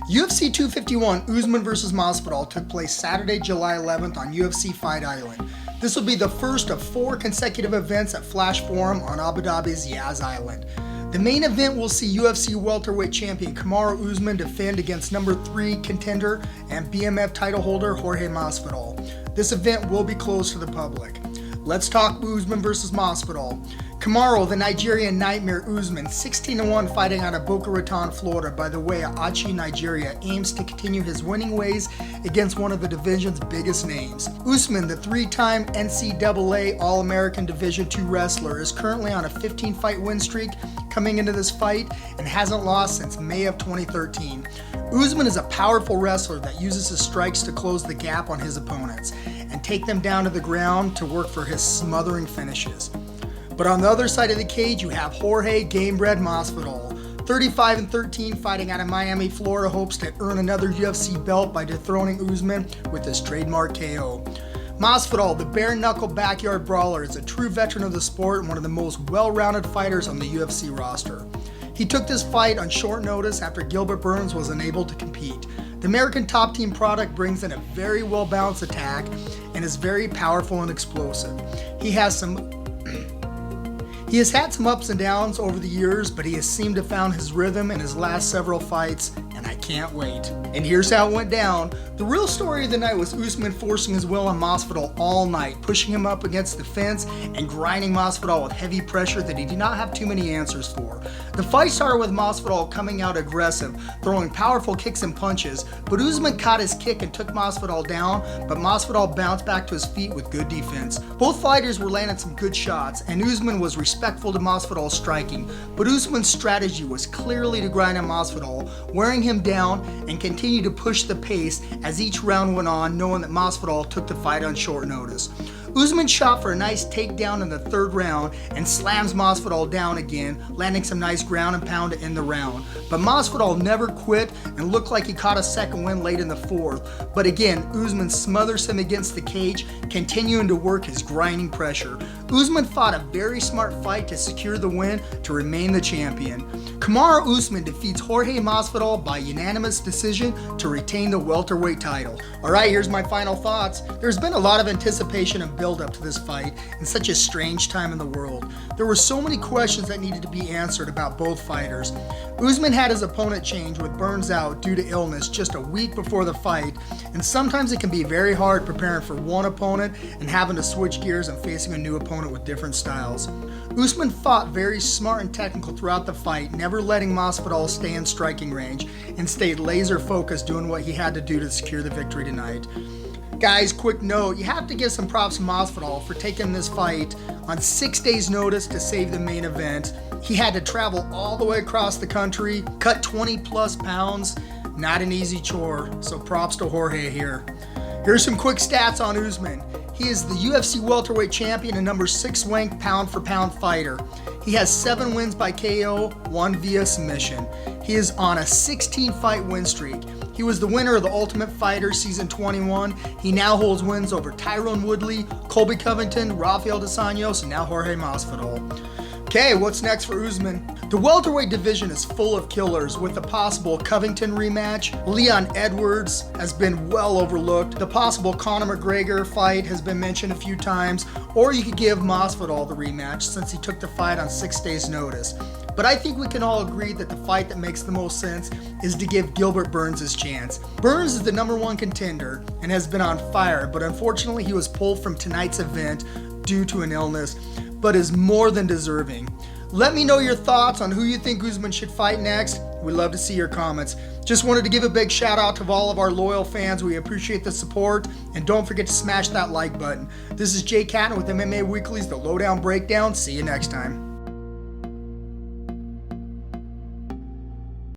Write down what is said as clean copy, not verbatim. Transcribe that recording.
UFC 251 Usman vs. Masvidal took place Saturday, July 11th on UFC Fight Island. This will be the first of 4 consecutive events at Flash Forum on Abu Dhabi's Yas Island. The main event will see UFC welterweight champion Kamaru Usman defend against number 3 contender and BMF title holder Jorge Masvidal. This event will be closed to the public. Let's talk Usman vs. Masvidal. Kamaru, the Nigerian nightmare Usman, 16-1 fighting out of Boca Raton, Florida by the way of Achi, Nigeria, aims to continue his winning ways against one of the division's biggest names. Usman, the 3-time NCAA All-American Division II wrestler, is currently on a 15-fight win streak coming into this fight and hasn't lost since May of 2013. Usman is a powerful wrestler that uses his strikes to close the gap on his opponents and take them down to the ground to work for his smothering finishes. But on the other side of the cage, you have Jorge Gamebred Masvidal. 35-13, fighting out of Miami, Florida, hopes to earn another UFC belt by dethroning Usman with his trademark KO. Masvidal, the bare-knuckle backyard brawler, is a true veteran of the sport and one of the most well-rounded fighters on the UFC roster. He took this fight on short notice after Gilbert Burns was unable to compete. The American Top Team product brings in a very well-balanced attack and is very powerful and explosive. He has had some ups and downs over the years, but he has seemed to have found his rhythm in his last several fights, and I can't wait. And here's how it went down. The real story of the night was Usman forcing his will on Masvidal all night, pushing him up against the fence and grinding Masvidal with heavy pressure that he did not have too many answers for. The fight started with Masvidal coming out aggressive, throwing powerful kicks and punches, but Usman caught his kick and took Masvidal down, but Masvidal bounced back to his feet with good defense. Both fighters were landing some good shots, and Usman was respectful to Masvidal's striking, but Usman's strategy was clearly to grind on Masvidal, wearing him down and continue to push the pace as each round went on, knowing that Masvidal took the fight on short notice. Usman shot for a nice takedown in the 3rd round and slams Masvidal down again, landing some nice ground and pound to end the round. But Masvidal never quit and looked like he caught a second win late in the 4th. But again, Usman smothers him against the cage, continuing to work his grinding pressure. Usman fought a very smart fight to secure the win to remain the champion. Kamaru Usman defeats Jorge Masvidal by unanimous decision to retain the welterweight title. Alright, here's my final thoughts. There's been a lot of anticipation and build up to this fight in such a strange time in the world. There were so many questions that needed to be answered about both fighters. Usman had his opponent change with Burns out due to illness just a week before the fight, and sometimes it can be very hard preparing for one opponent and having to switch gears and facing a new opponent with different styles. Usman fought very smart and technical throughout the fight, never letting Masvidal stay in striking range, and stayed laser focused doing what he had to do to secure the victory tonight. Guys, quick note, you have to give some props to Masvidal for taking this fight on 6 days notice to save the main event. He had to travel all the way across the country, cut 20 plus pounds, not an easy chore, so props to Jorge here. Here's some quick stats on Usman. He is the UFC welterweight champion and number 6 ranked pound for pound fighter. He has 7 wins by KO, 1 via submission. He is on a 16-fight win streak. He was the winner of the Ultimate Fighter Season 21. He now holds wins over Tyrone Woodley, Colby Covington, Rafael dos Anjos, and now Jorge Masvidal. Okay, what's next for Usman? The welterweight division is full of killers with the possible Covington rematch. Leon Edwards has been well overlooked. The possible Conor McGregor fight has been mentioned a few times, or you could give Masvidal the rematch since he took the fight on 6 days notice. But I think we can all agree that the fight that makes the most sense is to give Gilbert Burns his chance. Burns is the number 1 contender and has been on fire, but unfortunately he was pulled from tonight's event due to an illness, but is more than deserving. Let me know your thoughts on who you think Usman should fight next. We'd love to see your comments. Just wanted to give a big shout out to all of our loyal fans. We appreciate the support, and don't forget to smash that like button. This is Jay Catton with MMA Weekly's The Lowdown Breakdown. See you next time.